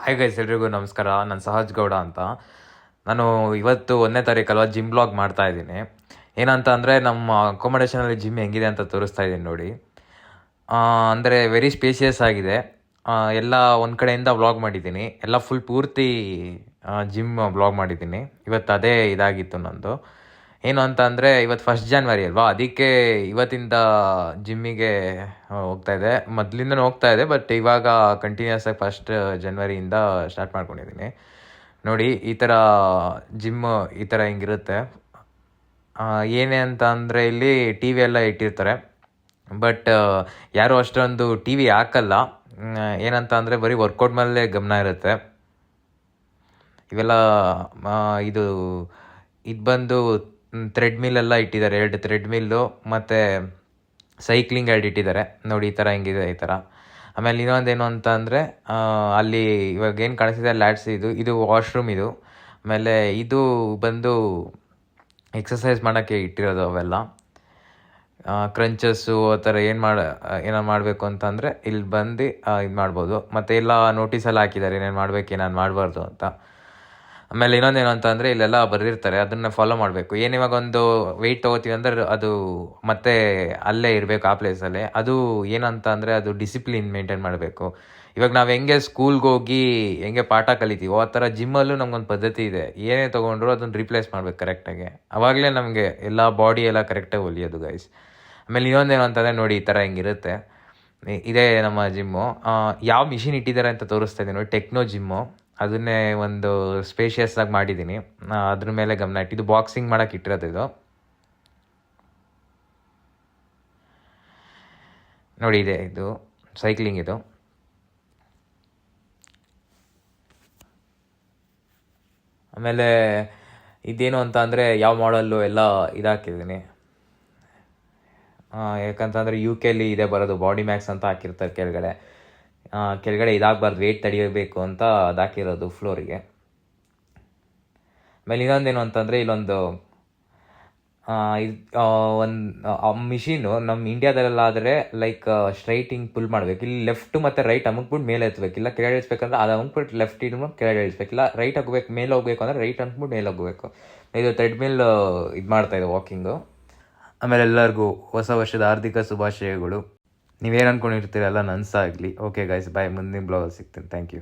Hi guys, ಎಲ್ರಿಗೂ ನಮಸ್ಕಾರ. ನಾನು ಸಹಜ್ ಗೌಡ ಅಂತ. ನಾನು ಇವತ್ತು 1ನೇ ತಾರೀಕಲ್ವ ಜಿಮ್ ಬ್ಲಾಗ್ ಮಾಡ್ತಾ ಇದ್ದೀನಿ. ಏನಂತ ಅಂದರೆ ನಮ್ಮ ಅಕೊಮಡೇಷನಲ್ಲಿ ಜಿಮ್ ಹೆಂಗಿದೆ ಅಂತ ತೋರಿಸ್ತಾ ಇದ್ದೀನಿ ನೋಡಿ. ಅಂದರೆ ವೆರಿ ಸ್ಪೇಷಿಯಸ್ ಆಗಿದೆ. ಎಲ್ಲ ಒಂದು ಕಡೆಯಿಂದ ವ್ಲಾಗ್ ಮಾಡಿದ್ದೀನಿ. ಎಲ್ಲ ಫುಲ್ ಪೂರ್ತಿ ಜಿಮ್ ವ್ಲಾಗ್ ಮಾಡಿದ್ದೀನಿ. ಇವತ್ತು ಅದೇ ಇದಾಗಿತ್ತು ನಂದು. ಏನು ಅಂತ ಅಂದರೆ ಇವತ್ತು 1 ಜನವರಿ ಅಲ್ವಾ, ಅದಕ್ಕೆ ಇವತ್ತಿಂದ ಜಿಮ್ಮಿಗೆ ಹೋಗ್ತಾಯಿದ್ದೆ. ಮೊದಲಿಂದನೂ ಹೋಗ್ತಾಯಿದ್ದೆ, ಬಟ್ ಇವಾಗ ಕಂಟಿನ್ಯೂಸ್ ಆಗಿ 1 ಜನವರಿಯಿಂದ ಸ್ಟಾರ್ಟ್ ಮಾಡ್ಕೊಂಡಿದ್ದೀನಿ. ನೋಡಿ, ಈ ಥರ ಜಿಮ್ ಈ ಥರ ಹಿಂಗಿರುತ್ತೆ. ಏನೇ ಅಂತ ಅಂದರೆ ಇಲ್ಲಿ ಟಿ ವಿ ಎಲ್ಲ ಇಟ್ಟಿರ್ತಾರೆ, ಬಟ್ ಯಾರೂ ಅಷ್ಟೊಂದು ಟಿ ವಿ ಹಾಕಲ್ಲ. ಏನಂತ ಅಂದರೆ ಬರೀ ವರ್ಕೌಟ್ ಮೇಲೆ ಗಮನ ಇರುತ್ತೆ. ಇವೆಲ್ಲ ಇದು ಬಂದು ಥ್ರೆಡ್ಮಿಲ್ ಎಲ್ಲ ಇಟ್ಟಿದ್ದಾರೆ. 2 ಥ್ರೆಡ್ಮಿಲ್ಲು ಮತ್ತು ಸೈಕ್ಲಿಂಗ್ 2 ಇಟ್ಟಿದ್ದಾರೆ ನೋಡಿ. ಈ ಥರ ಹಿಂಗಿದೆ ಈ ಥರ. ಆಮೇಲೆ ಇನ್ನೊಂದೇನು ಅಂತ ಅಂದರೆ ಅಲ್ಲಿ ಇವಾಗ ಏನು ಕಾಣಿಸ್ತಿದೆ ಲ್ಯಾಡ್ಸ್, ಇದು ವಾಶ್ರೂಮ್ ಇದು. ಆಮೇಲೆ ಇದು ಬಂದು ಎಕ್ಸಸೈಸ್ ಮಾಡೋಕ್ಕೆ ಇಟ್ಟಿರೋದು. ಅವೆಲ್ಲ ಕ್ರಂಚಸ್ಸು ಆ ಥರ ಏನೋ ಮಾಡಬೇಕು ಅಂತಂದರೆ ಇಲ್ಲಿ ಬಂದು ಇದು ಮಾಡ್ಬೋದು. ಮತ್ತು ಎಲ್ಲ ನೋಟಿಸೆಲ್ಲ ಹಾಕಿದ್ದಾರೆ ಏನೇನು ಮಾಡಬೇಕು ಏನೇನು ಮಾಡಬಾರ್ದು ಅಂತ. ಆಮೇಲೆ ಇನ್ನೊಂದೇನು ಅಂತ ಅಂದರೆ ಇಲ್ಲೆಲ್ಲ ಬರೆದಿರ್ತಾರೆ, ಅದನ್ನು ಫಾಲೋ ಮಾಡಬೇಕು. ಇವಾಗ ಒಂದು ವೆಯ್ಟ್ ತೊಗೋತೀವಿ ಅಂದರೆ ಅದು ಮತ್ತೆ ಅಲ್ಲೇ ಇರಬೇಕು, ಆ ಪ್ಲೇಸಲ್ಲೇ. ಅದು ಏನಂತ ಅಂದರೆ ಅದು ಡಿಸಿಪ್ಲಿನ್ ಮೇಂಟೈನ್ ಮಾಡಬೇಕು. ಇವಾಗ ನಾವು ಹೆಂಗೆ ಸ್ಕೂಲ್ಗೆ ಹೋಗಿ ಹೆಂಗೆ ಪಾಠ ಕಲಿತೀವೋ ಆ ಥರ ಜಿಮ್ಮಲ್ಲೂ ನಮ್ಗೊಂದು ಪದ್ಧತಿ ಇದೆ. ಏನೇ ತೊಗೊಂಡ್ರು ಅದನ್ನು ರಿಪ್ಲೇಸ್ ಮಾಡಬೇಕು ಕರೆಕ್ಟಾಗಿ. ಆವಾಗಲೇ ನಮಗೆ ಎಲ್ಲ ಬಾಡಿ ಎಲ್ಲ ಕರೆಕ್ಟಾಗಿ ಹೊಲಿಯೋದು ಗೈಸ್. ಆಮೇಲೆ ಇನ್ನೊಂದೇನು ಅಂತಂದರೆ ನೋಡಿ, ಈ ಥರ ಹಿಂಗಿರುತ್ತೆ. ಇದೇ ನಮ್ಮ ಜಿಮ್ಮು. ಯಾವ ಮಿಷಿನ್ ಇಟ್ಟಿದ್ದಾರೆ ಅಂತ ತೋರಿಸ್ತಾ ಇದ್ದೀನಿ ನೋಡಿ, ಟೆಕ್ನೋ ಜಿಮ್ಮು. ಅದನ್ನೇ ಒಂದು ಸ್ಪೇಷಿಯಸ್ ಆಗಿ ಮಾಡಿದ್ದೀನಿ. ಅದ್ರ ಮೇಲೆ ಗಮನ ಇಟ್ಟಿದ್ದು ಬಾಕ್ಸಿಂಗ್ ಮಾಡೋಕೆ ಇಟ್ಟಿರೋದು ಇದು ನೋಡಿ. ಇದೆ ಇದು ಸೈಕ್ಲಿಂಗ್ ಇದು. ಆಮೇಲೆ ಇದೇನು ಅಂತ ಅಂದರೆ ಯಾವ ಮಾಡಲ್ಲು ಎಲ್ಲ ಇದಾಕಿದ್ದೀನಿ. ಯಾಕಂತಂದರೆ UK ಇದೇ ಬರೋದು, ಬಾಡಿ ಮ್ಯಾಕ್ಸ್ ಅಂತ ಹಾಕಿರ್ತಾರೆ ಕೆಳಗಡೆ ಇದಾಗಬಾರ್ದು, ವೆಯ್ಟ್ ತಡೆಯಬೇಕು ಅಂತ ಅದು ಹಾಕಿರೋದು ಫ್ಲೋರಿಗೆ. ಆಮೇಲೆ ಇನ್ನೊಂದೇನು ಅಂತಂದರೆ ಇಲ್ಲೊಂದು ಮಿಷಿನು ನಮ್ಮ ಇಂಡಿಯಾದಲ್ಲಾದರೆ ಲೈಕ್ ಸ್ಟ್ರೈಟ್ ಹಿಂಗೆ ಪುಲ್ ಮಾಡಬೇಕು. ಇಲ್ಲಿ ಲೆಫ್ಟ್ ಮತ್ತು ರೈಟ್ ಅಮುಕ್ಬಿಟ್ಟು ಮೇಲೆ ಎತ್ತಬೇಕಿಲ್ಲ, ಕೆಳಗಡೆ ಇಳಿಸ್ಬೇಕಂದ್ರೆ ಅದು ಅಮುಕ್ಬಿಟ್ಟು ಲೆಫ್ಟ್ ಇಡ್ಬಿಟ್ಟು ಕೆಳಗಡೆ ಇಳಿಸ್ಬೇಕಿಲ್ಲ. ರೈಟ್ ಹೋಗ್ಬೇಕು, ಮೇಲೆ ಹೋಗ್ಬೇಕು ಅಂದರೆ ರೈಟ್ ಅಂದ್ಬಿಟ್ಟು ಮೇಲೆ ಹೋಗಬೇಕು. ಇದು ಥ್ರೆಡ್ಮಿಲ್ ಇದು ಮಾಡ್ತಾಯಿದೆ ವಾಕಿಂಗು. ಆಮೇಲೆ ಎಲ್ಲರಿಗೂ ಹೊಸ ವರ್ಷದ ಹಾರ್ದಿಕ ಶುಭಾಶಯಗಳು. ನೀವೇನು ಅಂದ್ಕೊಂಡಿರ್ತೀರಲ್ಲ ನನಸಾಗಲಿ. ಓಕೆ ಗೈಸ್, ಬಾಯ್. ಮುಂದಿನ ಬ್ಲಾಗಲ್ಲಿ ಸಿಗ್ತೀನಿ. Thank you.